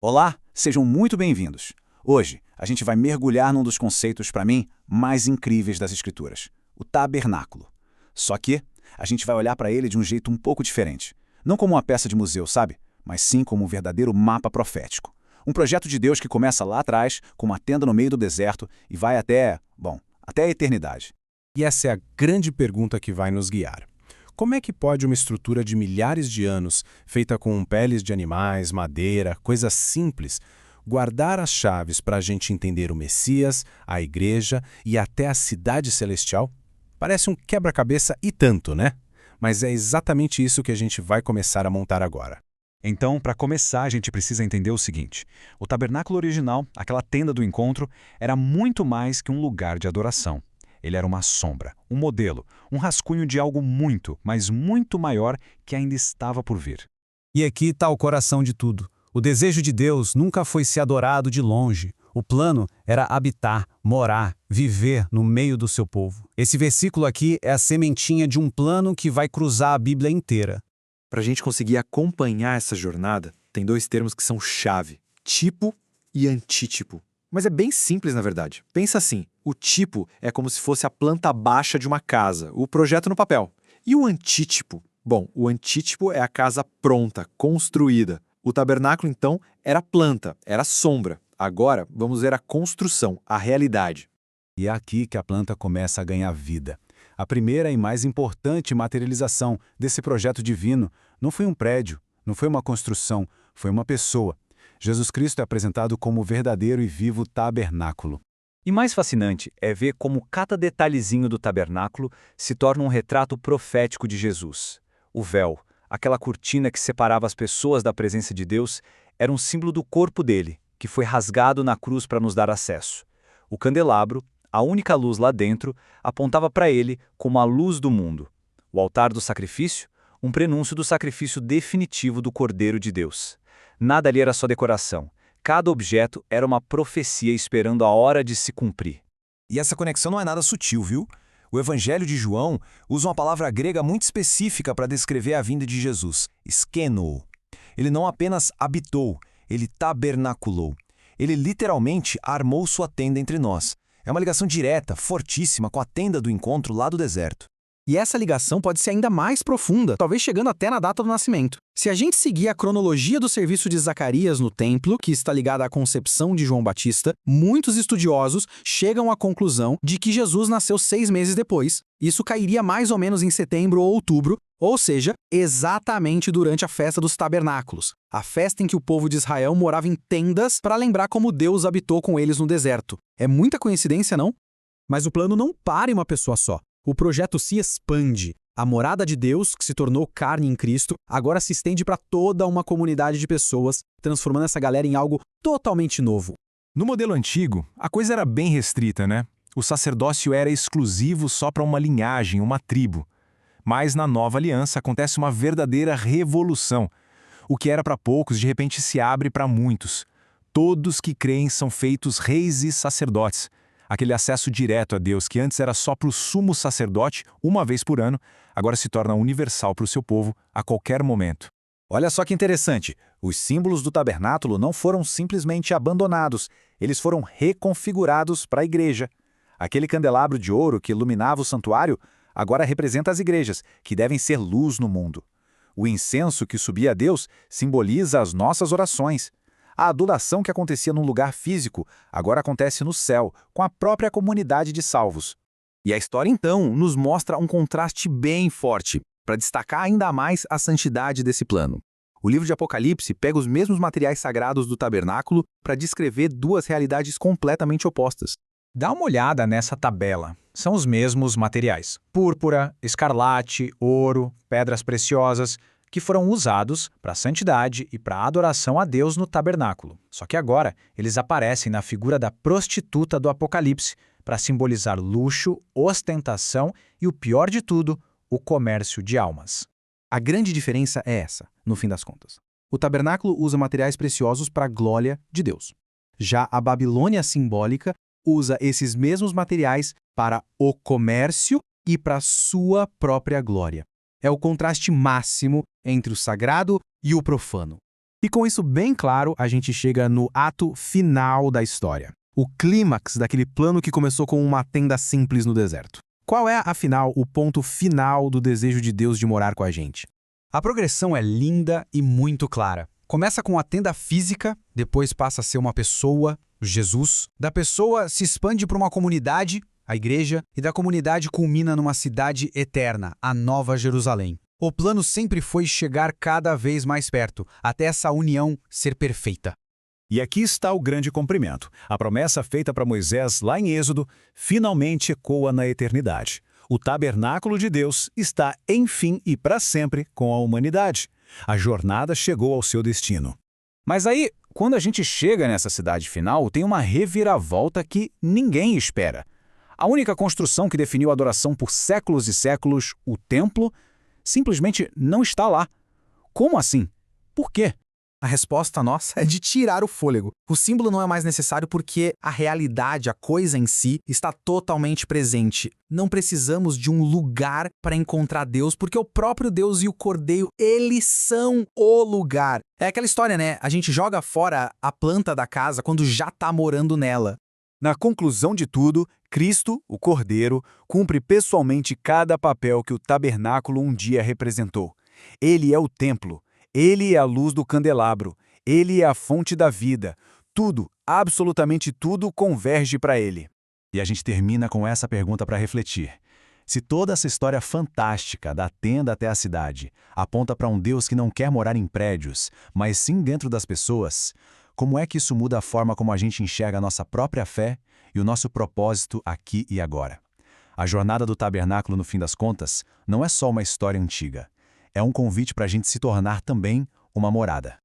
Olá, sejam muito bem-vindos. Hoje, a gente vai mergulhar num dos conceitos, para mim, mais incríveis das Escrituras, o tabernáculo. Só que a gente vai olhar para ele de um jeito um pouco diferente. Não como uma peça de museu, sabe? Mas sim como um verdadeiro mapa profético. Um projeto de Deus que começa lá atrás, com uma tenda no meio do deserto, e vai até a eternidade. E essa é a grande pergunta que vai nos guiar. Como é que pode uma estrutura de milhares de anos, feita com peles de animais, madeira, coisas simples, guardar as chaves para a gente entender o Messias, a Igreja e até a cidade celestial? Parece um quebra-cabeça e tanto, né? Mas é exatamente isso que a gente vai começar a montar agora. Então, para começar, a gente precisa entender o seguinte: o tabernáculo original, aquela tenda do encontro, era muito mais que um lugar de adoração. Ele era uma sombra, um modelo, um rascunho de algo muito, mas muito maior que ainda estava por vir. E aqui está o coração de tudo. O desejo de Deus nunca foi ser adorado de longe. O plano era habitar, morar, viver no meio do seu povo. Esse versículo aqui é a sementinha de um plano que vai cruzar a Bíblia inteira. Para a gente conseguir acompanhar essa jornada, tem dois termos que são chave: tipo e antítipo. Mas é bem simples, na verdade. Pensa assim, o tipo é como se fosse a planta baixa de uma casa, o projeto no papel. E o antítipo? Bom, o antítipo é a casa pronta, construída. O tabernáculo, então, era planta, era sombra. Agora, vamos ver a construção, a realidade. E é aqui que a planta começa a ganhar vida. A primeira e mais importante materialização desse projeto divino não foi um prédio, não foi uma construção, foi uma pessoa. Jesus Cristo é apresentado como o verdadeiro e vivo tabernáculo. E mais fascinante é ver como cada detalhezinho do tabernáculo se torna um retrato profético de Jesus. O véu, aquela cortina que separava as pessoas da presença de Deus, era um símbolo do corpo dele, que foi rasgado na cruz para nos dar acesso. O candelabro, a única luz lá dentro, apontava para ele como a luz do mundo. O altar do sacrifício, um prenúncio do sacrifício definitivo do Cordeiro de Deus. Nada ali era só decoração. Cada objeto era uma profecia esperando a hora de se cumprir. E essa conexão não é nada sutil, viu? O Evangelho de João usa uma palavra grega muito específica para descrever a vinda de Jesus, skeno. Ele não apenas habitou, ele tabernaculou. Ele literalmente armou sua tenda entre nós. É uma ligação direta, fortíssima, com a tenda do encontro lá do deserto. E essa ligação pode ser ainda mais profunda, talvez chegando até na data do nascimento. Se a gente seguir a cronologia do serviço de Zacarias no templo, que está ligada à concepção de João Batista, muitos estudiosos chegam à conclusão de que Jesus nasceu 6 meses depois. Isso cairia mais ou menos em setembro ou outubro, ou seja, exatamente durante a festa dos tabernáculos, a festa em que o povo de Israel morava em tendas para lembrar como Deus habitou com eles no deserto. É muita coincidência, não? Mas o plano não para em uma pessoa só. O projeto se expande. A morada de Deus, que se tornou carne em Cristo, agora se estende para toda uma comunidade de pessoas, transformando essa galera em algo totalmente novo. No modelo antigo, a coisa era bem restrita, né? O sacerdócio era exclusivo só para uma linhagem, uma tribo. Mas na nova aliança acontece uma verdadeira revolução. O que era para poucos, de repente se abre para muitos. Todos que creem são feitos reis e sacerdotes. Aquele acesso direto a Deus que antes era só para o sumo sacerdote, uma vez por ano, agora se torna universal para o seu povo a qualquer momento. Olha só que interessante, os símbolos do tabernáculo não foram simplesmente abandonados, eles foram reconfigurados para a igreja. Aquele candelabro de ouro que iluminava o santuário agora representa as igrejas, que devem ser luz no mundo. O incenso que subia a Deus simboliza as nossas orações. A adoração que acontecia num lugar físico agora acontece no céu, com a própria comunidade de salvos. E a história, então, nos mostra um contraste bem forte, para destacar ainda mais a santidade desse plano. O livro de Apocalipse pega os mesmos materiais sagrados do tabernáculo para descrever duas realidades completamente opostas. Dá uma olhada nessa tabela. São os mesmos materiais: púrpura, escarlate, ouro, pedras preciosas, que foram usados para a santidade e para a adoração a Deus no tabernáculo. Só que agora eles aparecem na figura da prostituta do Apocalipse para simbolizar luxo, ostentação e, o pior de tudo, o comércio de almas. A grande diferença é essa, no fim das contas. O tabernáculo usa materiais preciosos para a glória de Deus. Já a Babilônia simbólica usa esses mesmos materiais para o comércio e para sua própria glória. É o contraste máximo entre o sagrado e o profano. E com isso bem claro, a gente chega no ato final da história. O clímax daquele plano que começou com uma tenda simples no deserto. Qual é, afinal, o ponto final do desejo de Deus de morar com a gente? A progressão é linda e muito clara. Começa com a tenda física, depois passa a ser uma pessoa, Jesus. Da pessoa se expande para uma comunidade, a igreja, e da comunidade culmina numa cidade eterna, a Nova Jerusalém. O plano sempre foi chegar cada vez mais perto, até essa união ser perfeita. E aqui está o grande cumprimento. A promessa feita para Moisés lá em Êxodo finalmente ecoa na eternidade. O tabernáculo de Deus está, enfim e para sempre, com a humanidade. A jornada chegou ao seu destino. Mas aí, quando a gente chega nessa cidade final, tem uma reviravolta que ninguém espera. A única construção que definiu a adoração por séculos e séculos, o templo, simplesmente não está lá. Como assim? Por quê? A resposta nossa é de tirar o fôlego. O símbolo não é mais necessário porque a realidade, a coisa em si, está totalmente presente. Não precisamos de um lugar para encontrar Deus, porque o próprio Deus e o Cordeiro, eles são o lugar. É aquela história, né? A gente joga fora a planta da casa quando já está morando nela. Na conclusão de tudo, Cristo, o Cordeiro, cumpre pessoalmente cada papel que o tabernáculo um dia representou. Ele é o templo. Ele é a luz do candelabro, ele é a fonte da vida. Tudo, absolutamente tudo, converge para ele. E a gente termina com essa pergunta para refletir. Se toda essa história fantástica, da tenda até a cidade, aponta para um Deus que não quer morar em prédios, mas sim dentro das pessoas, como é que isso muda a forma como a gente enxerga a nossa própria fé e o nosso propósito aqui e agora? A jornada do tabernáculo, no fim das contas, não é só uma história antiga. É um convite para a gente se tornar também uma morada.